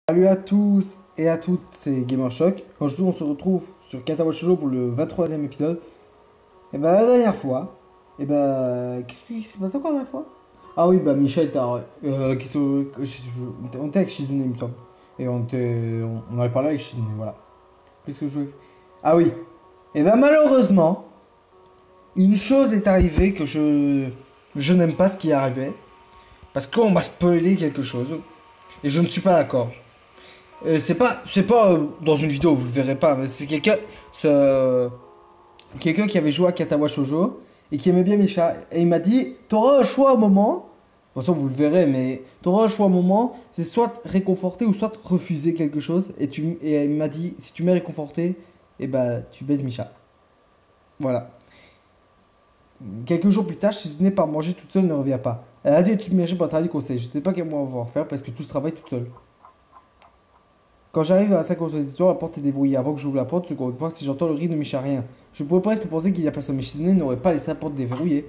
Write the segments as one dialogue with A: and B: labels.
A: Salut à tous et à toutes, c'est Gamershock. Aujourd'hui, on se retrouve sur Katawa Shoujo pour le 23e épisode. Et bah, la dernière fois, et bah, qu'est-ce qui s'est passé encore la dernière fois? Ah oui, bah, Micha était. On était avec Shizune, il me semble. Et on avait parlé avec Shizune, voilà. Qu'est-ce que je voulais. Ah oui, et bah, malheureusement, une chose est arrivée que je n'aime pas ce qui est arrivé. Parce qu'on m'a spoilé quelque chose. Et je ne suis pas d'accord. C'est pas dans une vidéo, vous le verrez pas, mais c'est quelqu'un qui avait joué à Katawa Shoujo et qui aimait bien Misha. Et il m'a dit, t'auras un choix à un moment. De toute façon, vous le verrez, mais t'auras un choix à un moment, c'est soit réconforter ou soit refuser quelque chose. Et il m'a dit, si tu m'es réconforté, et bah tu baises Misha. Voilà. Quelques jours plus tard, je suis venue par manger toute seule, ne revient pas. Elle a dû être submergée par le travail du conseil. Je sais pas quel moi va faire parce que tout ce travail toute seule. Quand j'arrive à sa consultation, la porte est déverrouillée. Avant que j'ouvre la porte, je compte voir si j'entends le rire de Micha. Rien. Je pourrais presque penser qu'il y a personne, mais Shizune n'aurait pas laissé la porte déverrouillée.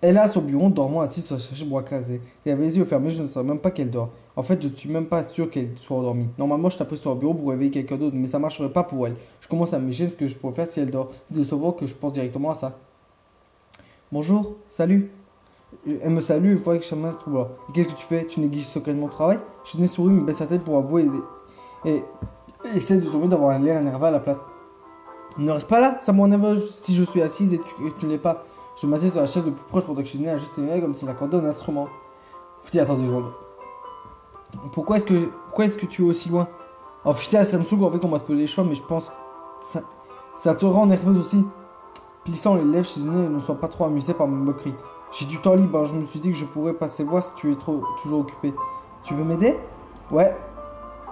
A: Elle est à son bureau, dormant assise sur sa chaise bois casée. Elle avait les yeux fermés, je ne savais même pas qu'elle dort. En fait, je ne suis même pas sûr qu'elle soit endormie. Normalement, je taperais sur le bureau pour réveiller quelqu'un d'autre, mais ça marcherait pas pour elle. Je commence à me gêner ce que je pourrais faire si elle dort. De savoir que je pense directement à ça. Bonjour, salut. Elle me salue, il faudrait que je me mette tout. Et qu'est-ce que tu fais? Tu négliges secrètement mon travail? Je souris, me baisse la tête pour avouer et essaie de sourire d'avoir un l'air énervé à la place. Ne reste pas là, ça m'énerve si je suis assise et tu ne l'es pas. Je m'assieds sur la chaise le plus proche pour que je à juste ses mains comme s'il accordait un instrument. Putain, attends 2 secondes. Pourquoi est-ce que tu es aussi loin? Oh putain, ça me saoule en fait qu'on m'a spoilé les choix, mais je pense ça te rend nerveuse aussi. Plissant les lèvres, Shizune ne sont pas trop amusés par mes moqueries. J'ai du temps libre, alors je me suis dit que je pourrais passer voir si tu es toujours occupé. Tu veux m'aider? Ouais.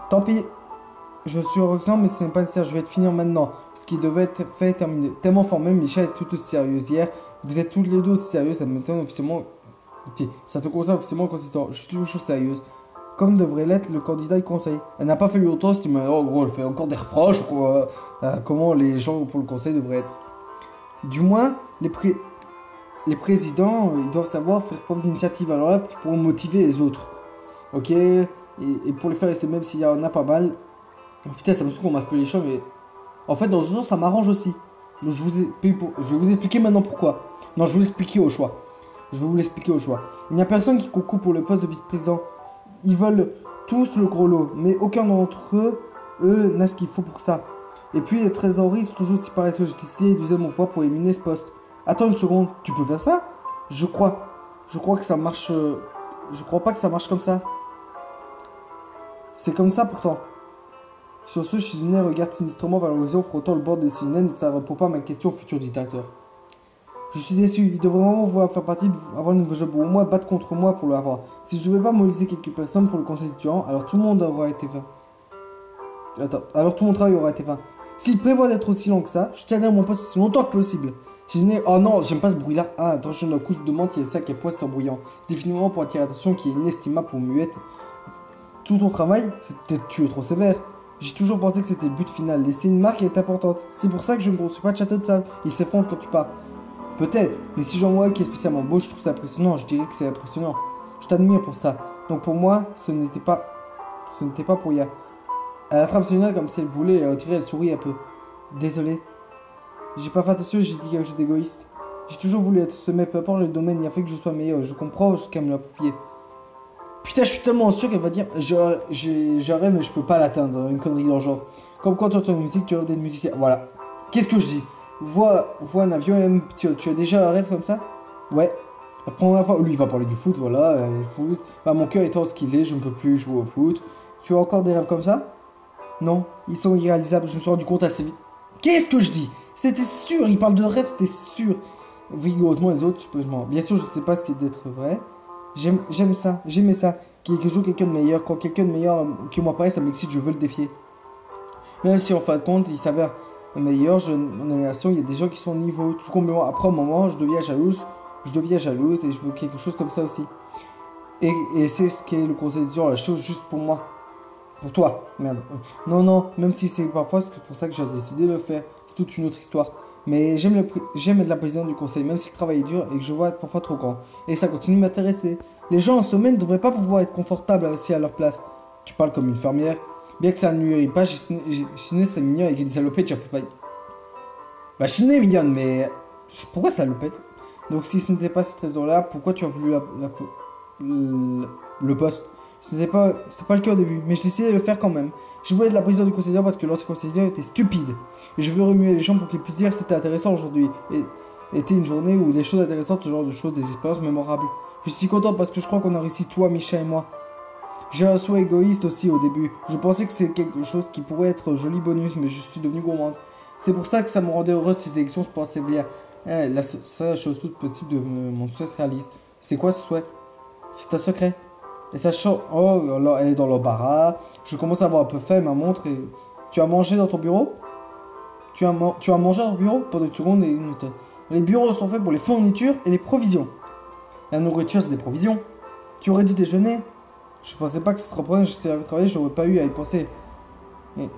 A: Tant pis. Je suis Roxane, mais ce n'est pas nécessaire, je vais te finir maintenant. Ce qui devait être fait est terminé. Tellement formel, Micha est tout aussi sérieuse. Hier, vous êtes toutes les deux aussi sérieuses, ça me donne officiellement. Ok, ça te concerne officiellement consistant. Je suis toujours sérieuse. Comme devrait l'être le candidat du conseil. Elle n'a pas fait le toast, mais en gros, elle fait encore des reproches, quoi. Comment les gens pour le conseil devraient être. Du moins, les présidents, ils doivent savoir faire preuve d'initiative. Alors là, pour motiver les autres. Ok, et pour les faire rester, même s'il y en a pas mal. Oh, putain, ça me saoule qu'on m'a spoilé les choix, mais en fait, dans ce sens, ça m'arrange aussi. Donc, je vais vous expliquer maintenant pourquoi. Non, je vais vous expliquer au choix. Je vais vous l'expliquer au choix. Il n'y a personne qui concourt pour le poste de vice-président. Ils veulent tous le gros lot, mais aucun d'entre eux n'a ce qu'il faut pour ça. Et puis, les trésoreries sont toujours si paresseux. J'ai décidé d'user mon poids pour éliminer ce poste. Attends une seconde, tu peux faire ça? Je crois. Je crois que ça marche. Je crois pas que ça marche comme ça. C'est comme ça pourtant. Sur ce, Shizune regarde sinistrement vers l'horizon, frottant le bord des silènes, et ça ne répond pas à ma question au futur dictateur. Je suis déçu, il devrait vraiment vouloir faire partie avoir le nouveau job, ou au moins battre contre moi pour l'avoir. Si je ne devais pas mobiliser quelques personnes pour le conseil étudiant, alors tout le monde aura été vain. Attends, alors tout mon travail aura été vain. S'il prévoit d'être aussi long que ça, je tiendrai mon poste aussi longtemps que possible. Shizune, oh non, j'aime pas ce bruit-là. Ah, attention, d'un coup, je me demande s'il y a ça qui est poisson bruyant. Définitivement pour attirer l'attention qui est inestimable pour muette. Tout ton travail, c'est peut-être tu es trop sévère. J'ai toujours pensé que c'était le but final. Laisser une marque est importante. C'est pour ça que je ne construis pas de château de sable. Il s'effondre quand tu pars. Peut-être, mais si j'en vois qui est spécialement beau, je trouve ça impressionnant. Je dirais que c'est impressionnant. Je t'admire pour ça. Donc pour moi, ce n'était pas pour hier. Elle attrape son comme si elle voulait et retirer, elle sourit un peu. Désolé. J'ai pas fait attention, j'ai dit que j'étais égoïste. J'ai toujours voulu être semé, peu importe le domaine, il a fait que je sois meilleur. Je comprends jusqu'à me l'approprier. Putain, je suis tellement sûr qu'elle va dire j'arrête, mais je peux pas l'atteindre. Une connerie dans le genre. Comme quand tu entends une musique, tu rêves d'être musicien. Voilà. Qu'est-ce que je dis? Vois un avion et tu as déjà un rêve comme ça? Ouais. La première fois, lui il va parler du foot, voilà. Foot. Bah, mon cœur étant ce qu'il est, je ne peux plus jouer au foot. Tu as encore des rêves comme ça? Non, ils sont irréalisables, je me suis rendu compte assez vite. Qu'est-ce que je dis? C'était sûr, il parle de rêve, c'était sûr. Vigoureusement les autres, supposément. Bien sûr, je ne sais pas ce qui est d'être vrai. J'aime ça, j'aimais ça. Qu'il joue quelqu'un de meilleur. Quand quelqu'un de meilleur que moi paraît, ça m'excite, je veux le défier. Même si en fin de compte, il s'avère meilleur, en animation, il y a des gens qui sont au niveau. Tout complètement. Après un moment, je deviens jalouse et je veux quelque chose comme ça aussi. Et c'est ce qui est le conseil d'étudiant, la chose juste pour moi. Pour toi, merde. Non, non, même si c'est parfois pour ça que j'ai décidé de le faire. C'est toute une autre histoire. Mais j'aime être la présidente du conseil, même si le travail est dur et que je vois être parfois trop grand. Et ça continue de m'intéresser. Les gens en sommet ne devraient pas pouvoir être confortables aussi à leur place. Tu parles comme une fermière. Bien que ça ne lui irait pas, Shizuné serait mignon avec une salopette, tu peux pas. Bah, Shizuné est mignonne, mais. Pourquoi salopette? Donc, si ce n'était pas cette raison-là, pourquoi tu as voulu le poste? C'était pas le cas au début, mais j'ai décidé de le faire quand même. Je voulais de la prison du conseiller parce que l'ancien conseiller était stupide. Et je veux remuer les gens pour qu'ils puissent dire que c'était intéressant aujourd'hui. Et était une journée où des choses intéressantes, ce genre de choses, des expériences mémorables. Je suis content parce que je crois qu'on a réussi, toi, Micha et moi. J'ai un souhait égoïste aussi au début. Je pensais que c'est quelque chose qui pourrait être joli bonus, mais je suis devenu gourmande. C'est pour ça que ça me rendait heureuse ces élections se passaient bien. La chose toute possible de mon souhait se réalise. C'est quoi ce souhait? C'est un secret. Et ça change. Oh, là, elle est dans l'embarras. Je commence à avoir un peu faim, ma montre. Et... Tu as mangé dans ton bureau? Tu as mangé dans ton bureau? Pendant une seconde et une minute. Les bureaux sont faits pour les fournitures et les provisions. La nourriture, c'est des provisions. Tu aurais dû déjeuner. Je pensais pas que ce serait problème. Si j'avais travaillé, j'aurais pas eu à y penser.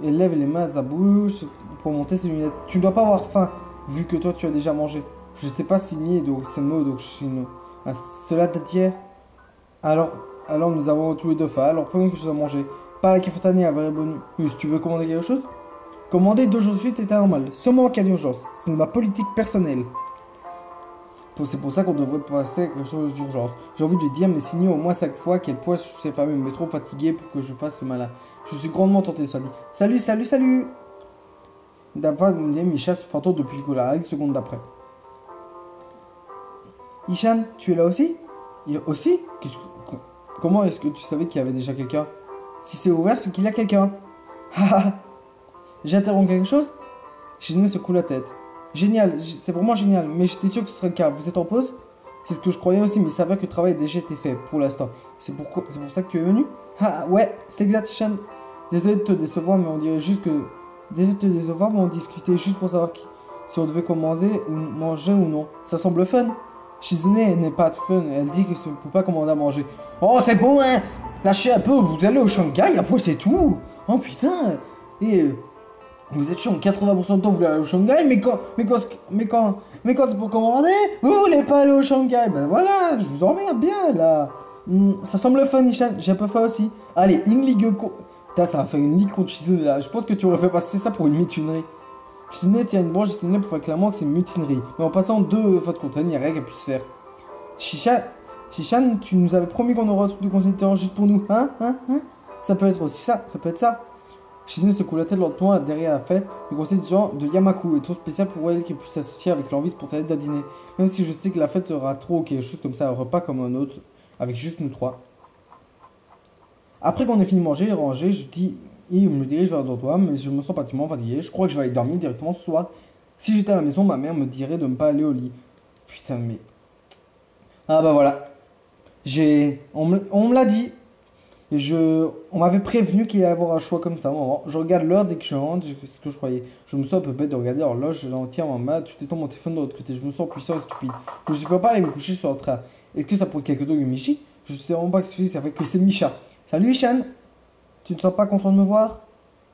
A: Et lève les mains à sa bouche pour monter ses lunettes. Tu ne dois pas avoir faim, vu que toi, tu as déjà mangé. Je t'ai pas signé donc ces mots, donc je suis une... Cela date d'hier. Alors nous avons tous les deux faim. Alors prenons quelque chose à manger. Pas la cafétéria, un vrai bonus. Tu veux commander quelque chose? Commander 2 jours de suite est anormal. Seulement en cas d'urgence. C'est ma politique personnelle. C'est pour ça qu'on devrait passer à quelque chose d'urgence. J'ai envie de lui dire, mais signer au moins 5 fois, quel point je suis fameux, mais trop fatigué pour que je fasse ce malin. Je suis grandement tenté, ça dit. Salut, salut, salut! D'après me dit, Micha se fantôme depuis que la règle, seconde d'après. Ishan, tu es là aussi? Aussi? Comment est-ce que tu savais qu'il y avait déjà quelqu'un? Si c'est ouvert, c'est qu'il y a quelqu'un. Haha! J'interromps quelque chose? Shizuné secoue la tête. Génial, c'est vraiment génial, mais j'étais sûr que ce serait le cas. Vous êtes en pause? C'est ce que je croyais aussi, mais il s'avère que le travail a déjà été fait pour l'instant. C'est pour ça que tu es venu? Ah ouais, c'est exact, Ishan. Désolé de te décevoir, mais on dirait juste que... Désolé de te décevoir, mais on discutait juste pour savoir si on devait commander ou manger ou non. Ça semble fun. Shizuné n'est pas fun, elle dit que ne peut pas commander à manger. Oh, c'est bon, hein! Lâchez un peu, vous allez au Shanghai, après c'est tout! Oh putain! Et... Vous êtes chiant, 80% du temps vous voulez aller au Shanghai, mais quand c'est pour commander, vous voulez pas aller au Shanghai. Ben voilà, je vous emmerde bien là. Ça semble fun, Ishan, j'ai un peu faim aussi. Allez, une ligue Putain, ça va faire une ligue contre Shizuné là. Je pense que tu aurais fait passer ça pour une mutinerie. Shizuné tient une branche Shizuné pour faire clairement que c'est une mutinerie. Mais en passant 2 votes contre elle, il n'y a rien qu'elle puisse faire. Shishan, tu nous avais promis qu'on aurait un truc de consultant juste pour nous, hein? Ça peut être aussi ça, ça peut être ça. Shizuné secoue la tête lentement derrière la fête. Le conseil de Yamaku est trop spécial pour elle qui puisse s'associer avec l'envie spontanée d'un dîner. Même si je sais que la fête sera trop quelque chose comme ça, un repas comme un autre, avec juste nous 3. Après qu'on ait fini de manger et rangé, il me dirige vers le dortoir, mais je me sens pratiquement fatigué. Je crois que je vais aller dormir directement ce soir. Si j'étais à la maison, ma mère me dirait de ne pas aller au lit. Putain, mais... Ah bah voilà. On me l'a dit. On m'avait prévenu qu'il allait y avoir un choix comme ça. Je regarde l'heure dès que je rentre, c'est ce que je croyais. Je me sens un peu bête de regarder l'horloge, j'en tiens en main, tu t'étends mon téléphone de l'autre côté. Je me sens puissant et stupide. Je ne suis pas aller me coucher sur le train. Est-ce que ça pourrait être quelque chose de Michi? Je sais vraiment pas que ça fait que c'est Micha. Salut Ishan. Tu ne sens pas content de me voir?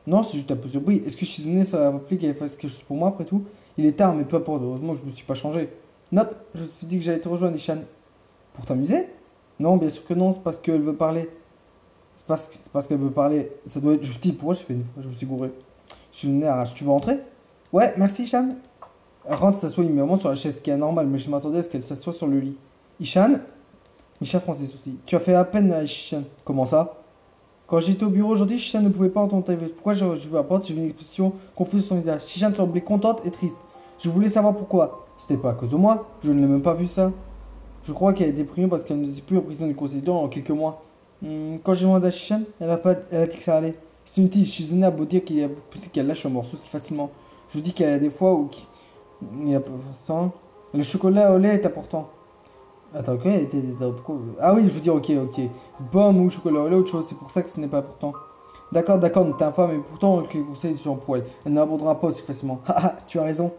A: Non, c'est juste un peu surpris. Est-ce que Shizuné ça a rappelé qu'elle fasse quelque chose pour moi après tout? Il est tard, mais peu importe. Heureusement, je me suis pas changé. Nope, je me suis dit que j'allais te rejoindre, Ishan. Pour t'amuser? Non, bien sûr que non, c'est parce qu'elle veut parler. C'est parce qu'elle veut parler. Ça doit être. Je dis, pourquoi je me suis gouré. Je suis né arrache. Tu veux rentrer? Ouais, merci, Ishan. Elle rentre, s'assoit immédiatement sur la chaise, ce qui est normal, mais je m'attendais à ce qu'elle s'assoie sur le lit. Ishan? Micha fronce ses sourcils. Tu as fait à peine à Ishan. Comment ça? Quand j'étais au bureau aujourd'hui, Ishan ne pouvais pas entendre ta voix. Pourquoi je vais à la porte? J'ai vu une expression confuse sur son visage. Ishan semblait contente et triste. Je voulais savoir pourquoi. C'était pas à cause de moi. Je ne l'ai même pas vu ça. Je crois qu'elle est déprimée parce qu'elle ne sait plus en prison du conseil en quelques mois. Quand j'ai demandé à Shishan, elle a dit que ça allait. C'est inutile, Shizuné a beau dire qu'il y a possible qu'elle lâche un morceau si facilement. Je vous dis qu'il y a des fois où il y a pourtant. Le chocolat au lait est important. Attends, ok, ah oui, je veux dire, ok. Pomme ou chocolat au lait, autre chose, c'est pour ça que ce n'est pas important. D'accord, ne t'en pas, mais pourtant, le conseil sur un poil. Elle n'abandonnera pas aussi facilement. Haha, tu as raison.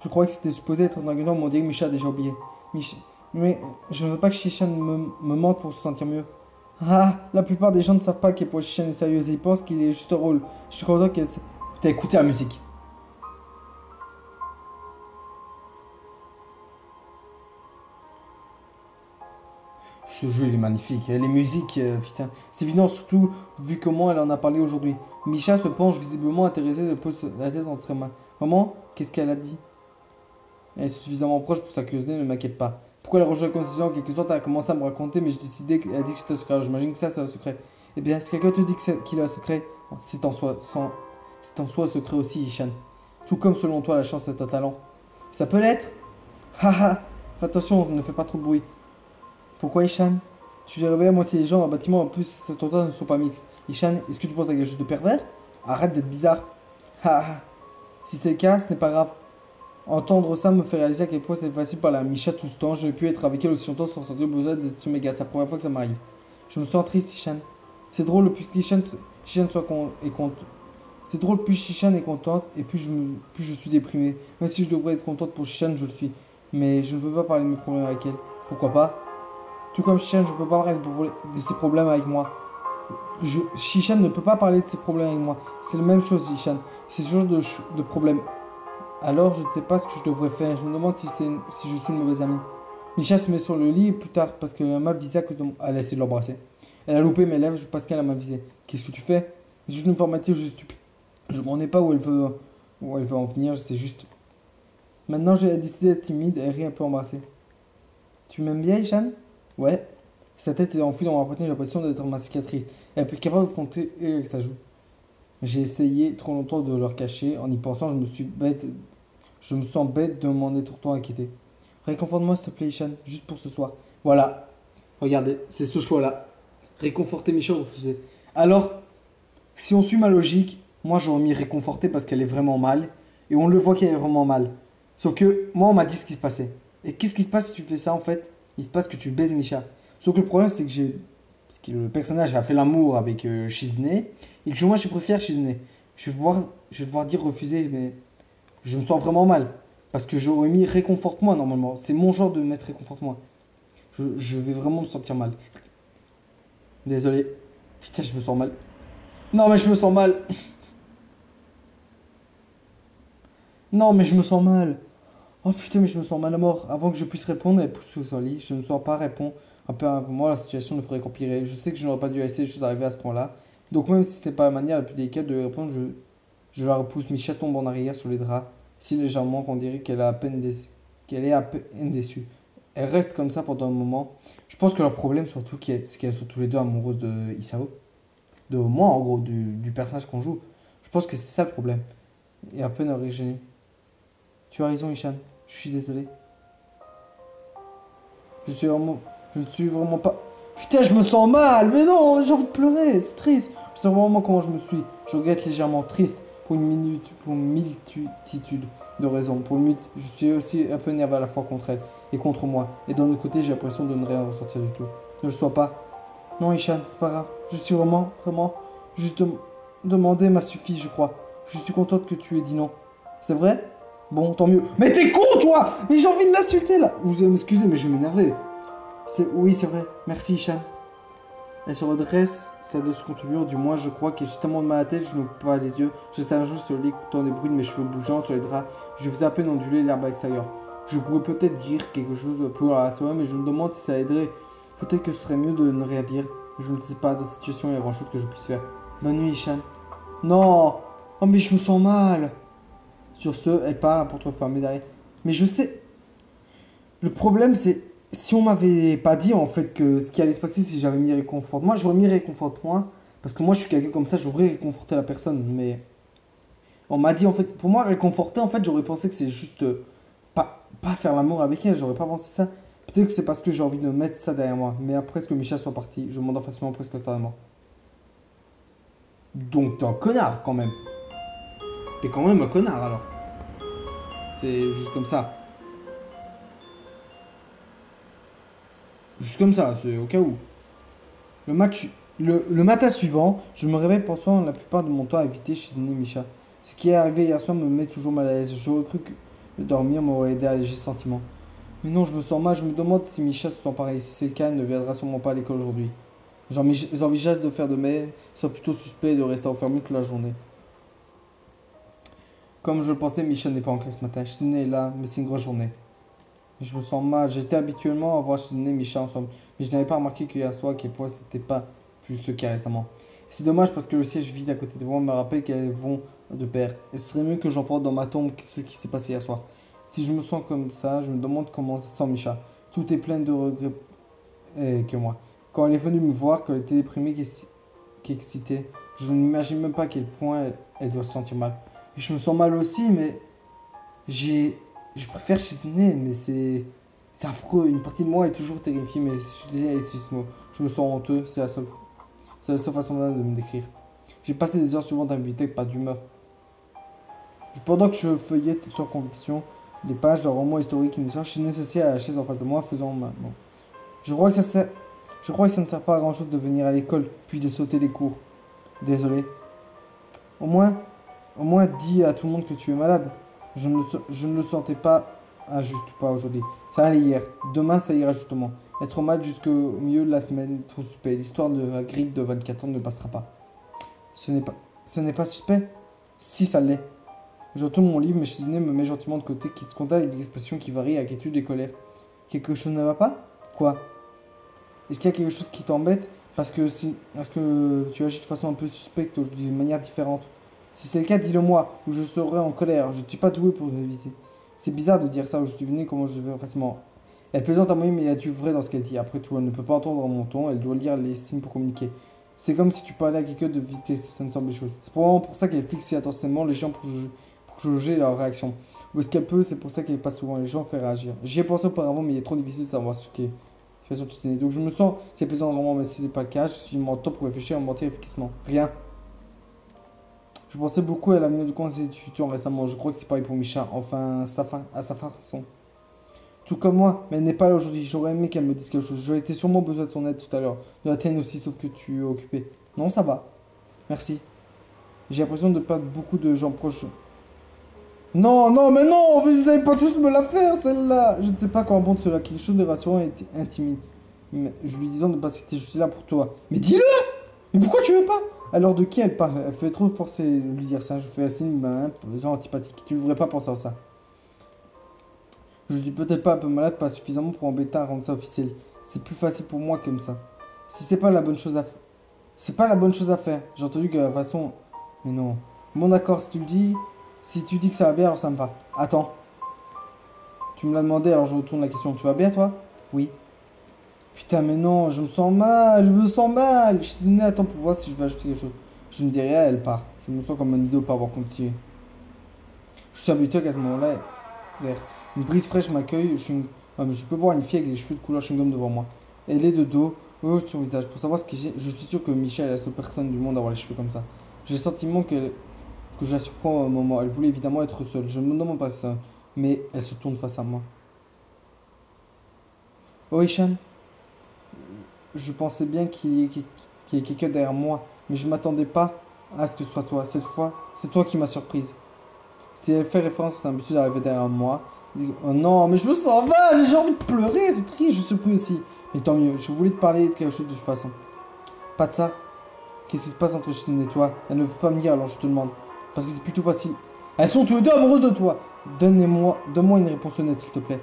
A: Je croyais que c'était supposé être un argument, mais on dirait que Micha a déjà oublié. Mais je ne veux pas que Shishan me mente pour se sentir mieux. Ah, la plupart des gens ne savent pas quel point Shishan est sérieuse et ils pensent qu'il est juste un rôle. Je suis content qu'elle... Putain, écoutez la musique. Ce jeu il est magnifique. Et les musiques, putain. C'est évident, surtout vu comment elle en a parlé aujourd'hui. Misha se penche visiblement intéressée, elle pose la tête entre ses mains. Vraiment? Qu'est-ce qu'elle a dit? Elle est suffisamment proche pour sa curiosité, ne m'inquiète pas. Pourquoi elle rejoint la conversation en quelque sorte? Elle a commencé à me raconter, mais j'ai décidé qu'elle a dit que c'était un secret. Alors j'imagine que ça, c'est un secret. Eh bien, si quelqu'un te dit qu'il a un secret, c'est en soi un secret aussi, Ishan. Tout comme selon toi, la chance est un talent. Ça peut l'être? Haha. Fais attention, ne fais pas trop de bruit. Pourquoi, Ishan? Tu t'es réveillé à moitié les gens dans le bâtiment, en plus, ces tontins ne sont pas mixtes. Ishan, est-ce que tu penses à quelque chose de pervers? Arrête d'être bizarre. Haha. Si c'est le cas, ce n'est pas grave. Entendre ça me fait réaliser à quel point c'est facile par la Misha tout ce temps. J'ai pu être avec elle aussi longtemps sans sentir le besoin d'être sur mes gars. C'est la première fois que ça m'arrive. Je me sens triste, Ishan. C'est drôle, plus Ishan soit est content. C'est drôle, plus Shishan est contente et plus je suis déprimé. Même si je devrais être contente pour Shishan, je le suis. Mais je ne peux pas parler de mes problèmes avec elle. Pourquoi pas? Tout comme Shishan, je ne peux pas parler de ses problèmes avec moi. Shishan ne peut pas parler de ses problèmes avec moi. C'est la même chose, Shishan. C'est ce genre de problème. Alors, je ne sais pas ce que je devrais faire. Je me demande si je suis une mauvaise amie. Misha se met sur le lit plus tard parce qu'elle a mal visé à cause de moi. Elle a essayé de l'embrasser. Elle a loupé mes lèvres parce qu'elle a mal visé. Qu'est-ce que tu fais? C'est juste une formative, je suis stupide. Je m'en ai pas où elle veut en venir, c'est juste. Maintenant, j'ai décidé d'être timide et rien peut embrasser. Tu m'aimes bien, Ishan? Ouais. Sa tête est enfouie dans ma poitrine, j'ai l'impression d'être ma cicatrice. Elle est plus capable de compter avec sa joue. J'ai essayé trop longtemps de leur cacher. En y pensant, je me sens bête de m'en être autant inquiété. Réconforte-moi, s'il te plaît, Ishan, juste pour ce soir. Voilà. Regardez, c'est ce choix-là. Réconforter Misha ou refuser. Alors, si on suit ma logique, moi j'aurais mis réconforter parce qu'elle est vraiment mal. Et on le voit qu'elle est vraiment mal. Sauf que moi on m'a dit ce qui se passait. Et qu'est-ce qui se passe si tu fais ça en fait? Il se passe que tu baises Misha. Sauf que le problème c'est que parce que le personnage a fait l'amour avec Shizune. Et que moi je préfère Shizune. Je vais devoir dire refuser, mais je me sens vraiment mal. Parce que j'aurais mis réconforte-moi normalement. C'est mon genre de mettre réconforte-moi. Je vais vraiment me sentir mal. Désolé. Putain, je me sens mal. Non, mais je me sens mal. Non, mais je me sens mal. Oh putain, mais je me sens mal à mort. Avant que je puisse répondre, elle pousse sous son lit. Je ne sens pas répondre. Un peu pour moi, la situation ne ferait qu'empirer. Je sais que je n'aurais pas dû laisser les choses arriver à ce point-là. Donc, même si c'est pas la manière la plus délicate de répondre, je la repousse. Micha tombe en arrière sur les draps, si légèrement qu'on dirait qu'elle est à peine déçue. Elle reste comme ça pendant un moment. Je pense que leur problème, surtout, c'est qu'elles sont tous les deux amoureuses de Isao. De moi, en gros, du personnage qu'on joue. Je pense que c'est ça le problème. Et un peu origine. Tu as raison, Ishan. Je suis désolé. Je ne suis vraiment pas. Putain, je me sens mal. Mais non, j'ai envie de pleurer. C'est triste. Je sais vraiment comment je me suis. Je regrette légèrement triste pour une multitude de raisons. Je suis aussi un peu énervé à la fois contre elle et contre moi. Et d'un autre côté, j'ai l'impression de ne rien ressentir du tout. Ne le sois pas. Non, Ishan, c'est pas grave. Je suis vraiment. Juste demander m'a suffi, je crois. Je suis contente que tu aies dit non. C'est vrai? Bon, tant mieux. Mais t'es con, toi! Mais j'ai envie de l'insulter, là. Vous allez m'excuser, mais je vais m'énerver. Oui, c'est vrai. Merci, Ishan. Elle se redresse, ça de se contribuer, du moins je crois qu'elle est tellement de mal à la tête, je n'ouvre pas les yeux. J'étais un jour sur le lit, écoutant des bruits de mes cheveux bougeant sur les draps. Je faisais à peine onduler l'herbe extérieure. Je pourrais peut-être dire quelque chose pour la rassurer, mais je me demande si ça aiderait. Peut-être que ce serait mieux de ne rien dire. Je ne sais pas, dans cette situation, il y a grand chose que je puisse faire. Bonne nuit, Ishan. Non! Oh, mais je me sens mal! Sur ce, elle parle à porte fermée derrière. Mais je sais. Le problème, c'est. Si on m'avait pas dit en fait que ce qui allait se passer si j'avais mis réconfort, moi j'aurais mis réconforte moi parce que moi je suis quelqu'un comme ça, j'aurais réconforté la personne, mais on m'a dit en fait pour moi réconforter en fait j'aurais pensé que c'est juste pas faire l'amour avec elle, j'aurais pas pensé ça. Peut-être que c'est parce que j'ai envie de mettre ça derrière moi, mais après que Micha soit parti, je m'endors facilement presque instantanément. Donc t'es un connard quand même. T'es quand même un connard alors. C'est juste comme ça. Juste comme ça, c'est au cas où. Le matin suivant, je me réveille pensant la plupart de mon temps à éviter Shizune et Misha. Ce qui est arrivé hier soir me met toujours mal à l'aise. J'aurais cru que dormir m'aurait aidé à alléger ce sentiment. Mais non, je me sens mal, je me demande si Misha se sent pareil. Si c'est le cas, elle ne viendra sûrement pas à l'école aujourd'hui. J'envisage de faire de même, soit plutôt suspect de rester enfermé toute la journée. Comme je le pensais, Misha n'est pas en classe ce matin. Shizune est là, mais c'est une grosse journée. Je me sens mal. J'étais habituellement à voir Shizune et Misha ensemble. Mais je n'avais pas remarqué qu'hier soir, à quel point ce n'était pas plus le cas récemment. C'est dommage parce que le siège vide à côté de moi me rappelle qu'elles vont de pair. Et ce serait mieux que j'emporte dans ma tombe ce qui s'est passé hier soir. Si je me sens comme ça, je me demande comment ça sent Micha. Tout est plein de regrets que moi. Quand elle est venue me voir, qu'elle était déprimée, qu'excitée, je n'imagine même pas à quel point elle doit se sentir mal. Et je me sens mal aussi, mais je préfère chiner, mais c'est affreux. Une partie de moi est toujours terrifiée, mais je suis désolé avec ce mot. Je me sens honteux, c'est la seule façon de me décrire. J'ai passé des heures suivantes dans la bibliothèque, pas d'humeur. Pendant que je feuillette sans conviction les pages d'un roman historique initial, je suis nécessaire à la chaise en face de moi, faisant maintenant. Je crois que ça ne sert pas à grand chose de venir à l'école, puis de sauter les cours. Désolé. Au moins dis à tout le monde que tu es malade. Je ne le sentais pas, juste pas aujourd'hui. Ça allait hier. Demain, ça ira justement. Être malade jusqu'au milieu de la semaine, trop suspect. L'histoire de la grippe de 24 ans ne passera pas. Ce n'est pas suspect. Si, ça l'est. Je retourne mon livre, mais Chiziné me met gentiment de côté, qui se contacte avec des expressions qui varient avec étude et colère. Quelque chose ne va pas? Quoi? Est-ce qu'il y a quelque chose qui t'embête parce que tu agis de façon un peu suspecte aujourd'hui, d'une manière différente? Si c'est le cas, dis-le moi, ou je serai en colère. Je ne suis pas doué pour l'éviter. C'est bizarre de dire ça aujourd'hui, venez comment je vais facilement. Elle plaisante à moi, mais il y a du vrai dans ce qu'elle dit. Après tout, elle ne peut pas entendre mon ton, elle doit lire les signes pour communiquer. C'est comme si tu parlais à quelqu'un de vitesse, ça me semble des choses. C'est probablement pour ça qu'elle fixe si attentivement les gens pour juger leur réaction. Ou est-ce qu'elle peut, c'est pour ça qu'elle passe souvent les gens fait réagir. J'y ai pensé auparavant, mais il est trop difficile de savoir ce qui est. Donc je me sens, c'est plaisant vraiment, mais si ce n'est pas le cas, je suis mon temps pour réfléchir et mentir efficacement. Rien. Je pensais beaucoup à la minute de constitution récemment, je crois que c'est pareil pour Micha, enfin, à sa façon. Tout comme moi, mais elle n'est pas là aujourd'hui, j'aurais aimé qu'elle me dise quelque chose. J'aurais été sûrement besoin de son aide tout à l'heure. De la tienne aussi, sauf que tu es occupé. Non, ça va. Merci. J'ai l'impression de pas beaucoup de gens proches. Non, non, mais non, vous n'allez pas tous me la faire, celle-là. Je ne sais pas comment bon cela, quelque chose de rassurant et intimide. Mais je lui disant de pas quitter, je suis là pour toi. Mais dis-le! Mais pourquoi tu veux pas? Alors de qui elle parle? Elle fait trop forcer de lui dire ça. Je fais assez genre antipathique. Tu ne devrais pas penser à ça. Je suis peut-être pas un peu malade, pas suffisamment pour embêter à rendre ça officiel. C'est plus facile pour moi comme ça. Si c'est pas la bonne chose à faire. C'est pas la bonne chose à faire. J'ai entendu que la façon. Mais non. Bon d'accord, si tu le dis. Si tu dis que ça va bien, alors ça me va. Attends. Tu me l'as demandé, alors je retourne la question. Tu vas bien toi? Oui. Putain, mais non, je me sens mal, je me sens mal. Je suis donné à temps pour voir si je vais ajouter quelque chose. Je ne dis rien, elle part. Je me sens comme un idiot pour avoir continué. Je suis habitué qu'à ce moment-là, une brise fraîche m'accueille. Je peux voir une fille avec les cheveux de couleur chewing-gum devant moi. Elle est de dos, sur son visage. Pour savoir ce que j'ai, je suis sûr que Michel est la seule personne du monde à avoir les cheveux comme ça. J'ai le sentiment que je la surprends au moment. Elle voulait évidemment être seule. Je ne me demande pas ça. Mais elle se tourne face à moi. Oh, Ishan. Je pensais bien qu'il y ait quelqu'un derrière moi, mais je ne m'attendais pas à ce que ce soit toi. Cette fois, c'est toi qui m'as surprise. Si elle fait référence à son habitude d'arriver derrière moi, oh non, mais je me sens mal, j'ai envie de pleurer, c'est triste, je suis surpris aussi. Mais tant mieux, je voulais te parler de quelque chose de toute façon. Pas de ça. Qu'est-ce qui se passe entre Chine et toi? Elle ne veut pas me dire, alors je te demande. Parce que c'est plutôt facile. Elles sont tous les deux amoureuses de toi. Donne-moi une réponse honnête, s'il te plaît.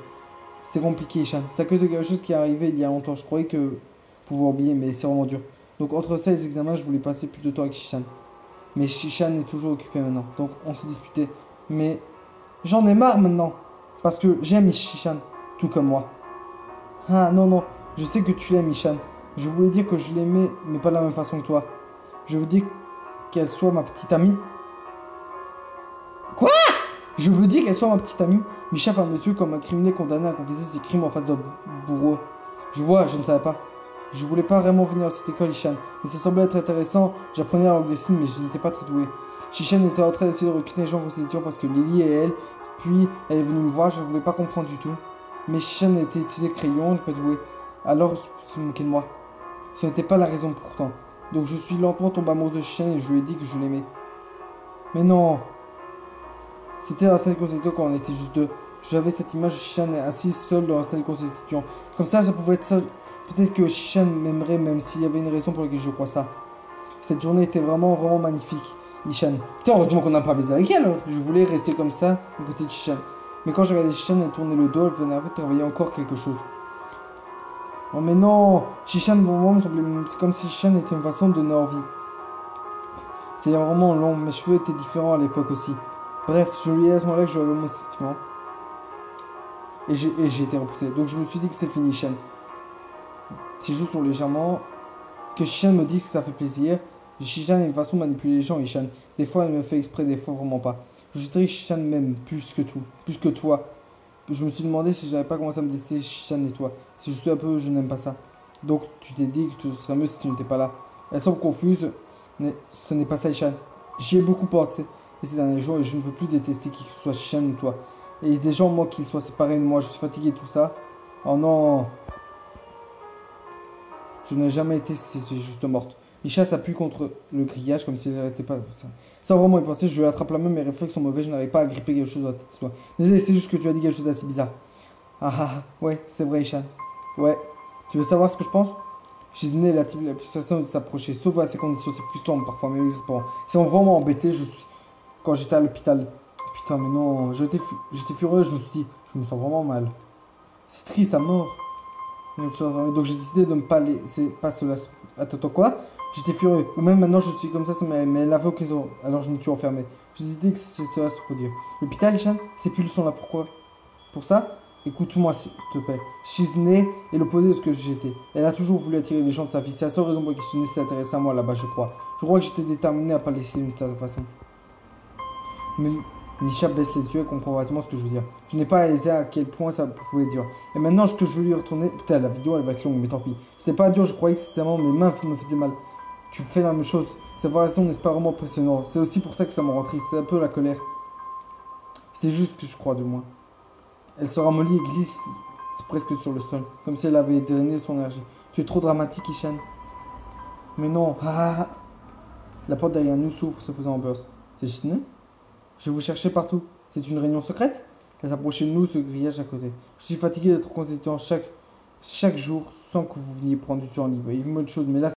A: C'est compliqué, Ishan. C'est à cause de quelque chose qui est arrivé il y a longtemps. Je croyais que pouvoir oublier, mais c'est vraiment dur. Donc entre ça et les examens, je voulais passer plus de temps avec Shishan. Mais Shishan est toujours occupé maintenant. Donc on s'est disputé. Mais j'en ai marre maintenant. Parce que j'aime Shishan, tout comme moi. Ah non, non, je sais que tu l'aimes, Ishan. Je voulais dire que je l'aimais, mais pas de la même façon que toi. Je veux dire qu'elle soit ma petite amie. Quoi? Je veux dire qu'elle soit ma petite amie. Micha fait un monsieur comme un criminel condamné à confesser ses crimes en face d'un bourreau. Je vois, je ne savais pas. Je voulais pas vraiment venir à cette école, Ishan, mais ça semblait être intéressant. J'apprenais la langue des signes, mais je n'étais pas très doué. Shishan était en train d'essayer de recruter les gens pour ses étudiants parce que Lily et elle, puis elle est venue me voir, je ne voulais pas comprendre du tout. Mais Shishan était utilisé crayon, pas doué. Alors, je se moquait de moi. Ce n'était pas la raison pourtant. Donc je suis lentement tombé amoureux de Shishan et je lui ai dit que je l'aimais. Mais non. C'était la salle constitution quand on était juste deux. J'avais cette image de Shishan assise seule dans la salle constitution. Comme ça pouvait être seul. Peut-être que Shishan m'aimerait même s'il y avait une raison pour laquelle je crois ça. Cette journée était vraiment, vraiment magnifique, Ishan. Putain, heureusement qu'on n'a pas baisé avec elle. Je voulais rester comme ça, à côté de Shishan. Mais quand j'ai regardé Shishan, elle tournait le dos, elle venait en fait travailler encore quelque chose. Oh mais non, Shishan vraiment me semblait... C'est comme si Shishan était une façon de donner envie. C'est vraiment long, mes cheveux étaient différents à l'époque aussi. Bref, je lui ai à ce moment-là que je avais mon sentiment. Et j'ai été repoussé. Donc je me suis dit que c'est fini, Shishan. Si je joue sur légèrement... Que Shishan me dise que ça fait plaisir. Shishan a une façon de manipuler les gens, Shishan. Des fois, elle me fait exprès, des fois, vraiment pas. Je suis très Shishan m'aime plus que tout. Plus que toi. Je me suis demandé si j'avais pas commencé à me détester Shishan et toi. Si je suis un peu, je n'aime pas ça. Donc tu t'es dit que ce serait mieux si tu n'étais pas là. Elle semble confuse, mais ce n'est pas ça Shishan. J'y ai beaucoup pensé et ces derniers jours et je ne veux plus détester qui que ce soit Shishan ou toi. Et des gens, moi, qui soient séparés de moi, je suis fatigué de tout ça. Oh non. Je n'ai jamais été si j'étais juste morte. Isha s'appuie contre le grillage comme s'il n'arrêtait pas. Sans vraiment y penser, je lui attrape la main, mes réflexes sont mauvais, je n'arrive pas à gripper quelque chose dans la tête de toi. Désolé, c'est juste que tu as dit quelque chose d'assez bizarre. Ah ah ah, ouais, c'est vrai, Ishan. Ouais. Tu veux savoir ce que je pense? Shizune est la plus façon de s'approcher, sauf à ces conditions, c'est frustrant parfois, mais exaspérant. C'est vraiment embêté, je suis. Quand j'étais à l'hôpital. Putain, mais non, j'étais furieux, je me suis dit, je me sens vraiment mal. C'est triste à mort. Donc j'ai décidé de ne pas laisser pas cela. Attends, quoi? J'étais furieux. Ou même maintenant je suis comme ça, mais elle avait occasion. Alors je me suis enfermé. J'ai décidé que cela se produire. L'hôpital, Ishan, ces pilules sont là pourquoi? Pour ça? Écoute-moi s'il te plaît. Shizune est l'opposé de ce que j'étais. Elle a toujours voulu attirer les gens de sa vie. C'est la seule raison pour laquelle Shizune s'est intéressée à moi là-bas, je crois. Je crois que j'étais déterminé à pas laisser d'une certaine façon. Mais Misha baisse les yeux et comprend vraiment ce que je veux dire. Je n'ai pas réalisé à quel point ça pouvait dire. Et maintenant que je veux lui retourner... Putain, la vidéo elle va être longue, mais tant pis. C'était pas dur, je croyais que c'était tellement... Mes mains me faisaient mal. Tu fais la même chose. Cette façon n'est pas vraiment impressionnant. C'est aussi pour ça que ça me rend triste. C'est un peu la colère. C'est juste que je crois de moi. Elle se ramollit et glisse presque sur le sol. Comme si elle avait drainé son énergie. Tu es trop dramatique, Ishan. Mais non. Ah. La porte derrière nous s'ouvre, se faisant en burst. C'est Shizune? Je vais vous chercher partout. C'est une réunion secrète? Elle s'approchait de nous, ce grillage à côté. Je suis fatigué d'être constituant chaque jour sans que vous veniez prendre du temps libre. Et une bonne chose, mais là,